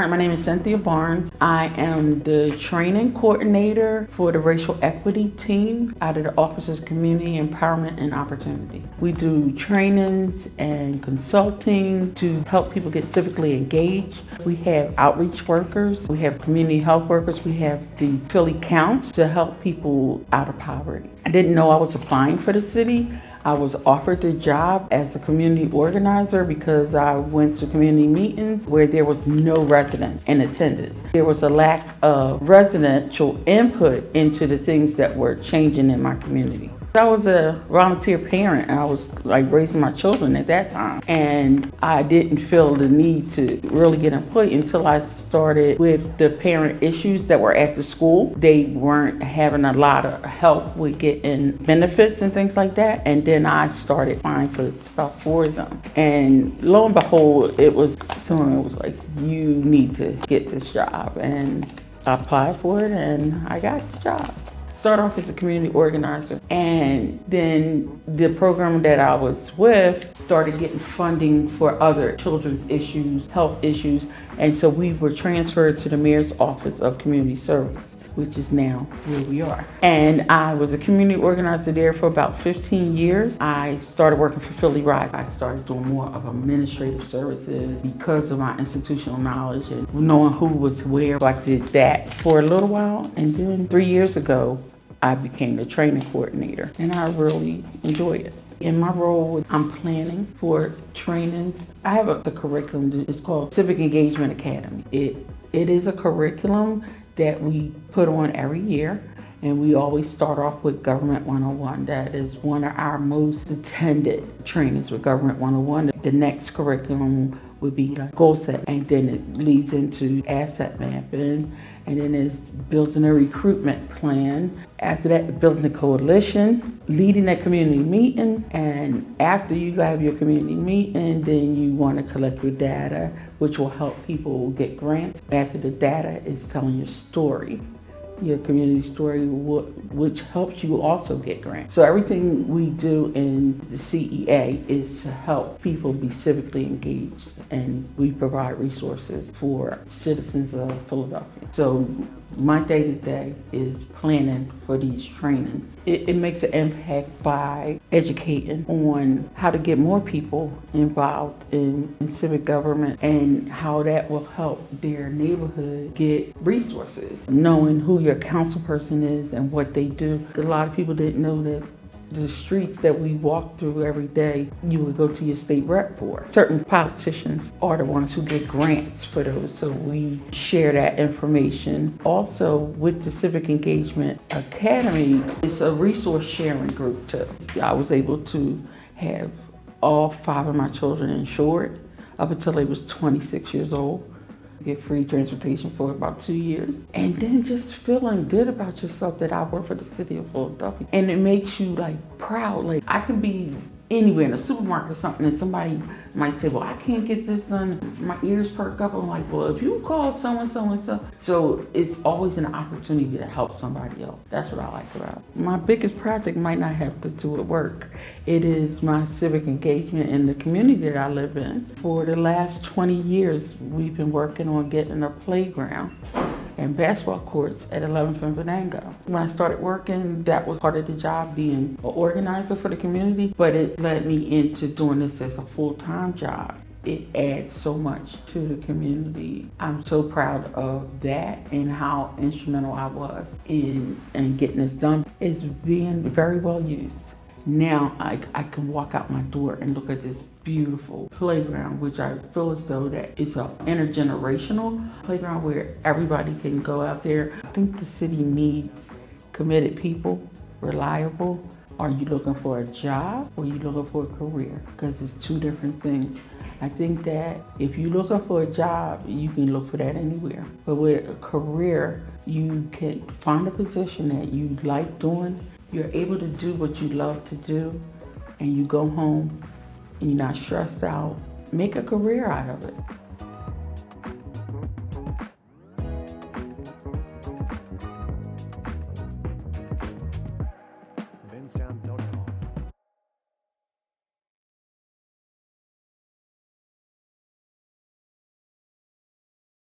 Hi, my name is Cynthia Barnes. I am the training coordinator for the racial equity team out of the Office of Community Empowerment and Opportunity. We do trainings and consulting to help people get civically engaged. We have outreach workers, we have community health workers, we have the Philly Counts to help people out of poverty. I didn't know I was applying for the city. I was offered the job as a community organizer because I went to community meetings where there was no resident in attendance. There was a lack of residential input into the things that were changing in my community. I was a volunteer parent and I was raising my children at that time, and I didn't feel the need to really get employed until I started with the parent issues that were at the school. They weren't having a lot of help with getting benefits and things like that, and then I started applying for stuff for them, and lo and behold, it was someone who was like, you need to get this job, and I applied for it and I got the job. Started off as a community organizer, and then the program that I was with started getting funding for other children's issues, health issues, and so we were transferred to the Mayor's Office of Community Service, which is now where we are. And I was a community organizer there for about 15 years. I started working for Philly Ride. I started doing more of administrative services because of my institutional knowledge and knowing who was where. So I did that for a little while, and then 3 years ago, I became the training coordinator, and I really enjoy it. In my role, I'm planning for trainings. I have a curriculum. It's called Civic Engagement Academy. It is a curriculum that we put on every year, and we always start off with Government 101. That is one of our most attended trainings with Government 101. The next curriculum would be goal set, and then it leads into asset mapping, and then it's building a recruitment plan. After that, building a coalition, leading that community meeting, and after you have your community meeting, then you want to collect your data, which will help people get grants. After the data is telling your story, your community story, which helps you also get grants. So everything we do in the CEA is to help people be civically engaged, and we provide resources for citizens of Philadelphia. So my day-to-day is planning for these trainings. It makes an impact by educating on how to get more people involved in civic government and how that will help their neighborhood get resources. Knowing who your council person is and what they do. A lot of people didn't know that the streets that we walk through every day, you would go to your state rep for. Certain politicians are the ones who get grants for those, so we share that information. Also, with the Civic Engagement Academy, it's a resource sharing group too. I was able to have all 5 of my children insured up until they was 26 years old. Get free transportation for about 2 years, and then just feeling good about yourself that I work for the city of Philadelphia, and it makes you proud. I can be anywhere in a supermarket or something, and somebody might say, well, I can't get this done. My ears perk up. I'm like, well, if you call so-and-so and so. So it's always an opportunity to help somebody else. That's what I like about it. My biggest project might not have to do with work. It is my civic engagement in the community that I live in. For the last 20 years, we've been working on getting a playground and basketball courts at 11th and Venango. When I started working, that was part of the job, being an organizer for the community, but it led me into doing this as a full-time job. It adds so much to the community. I'm so proud of that and how instrumental I was in getting this done. It's being very well used. Now I can walk out my door and look at this beautiful playground, which I feel as though that it's an intergenerational playground where everybody can go out there. I think the city needs committed people, reliable. Are you looking for a job or are you looking for a career? Because it's two different things. I think that if you're looking for a job, you can look for that anywhere. But with a career, you can find a position that you like doing. You're able to do what you love to do, and you go home and you're not stressed out. Make a career out of it.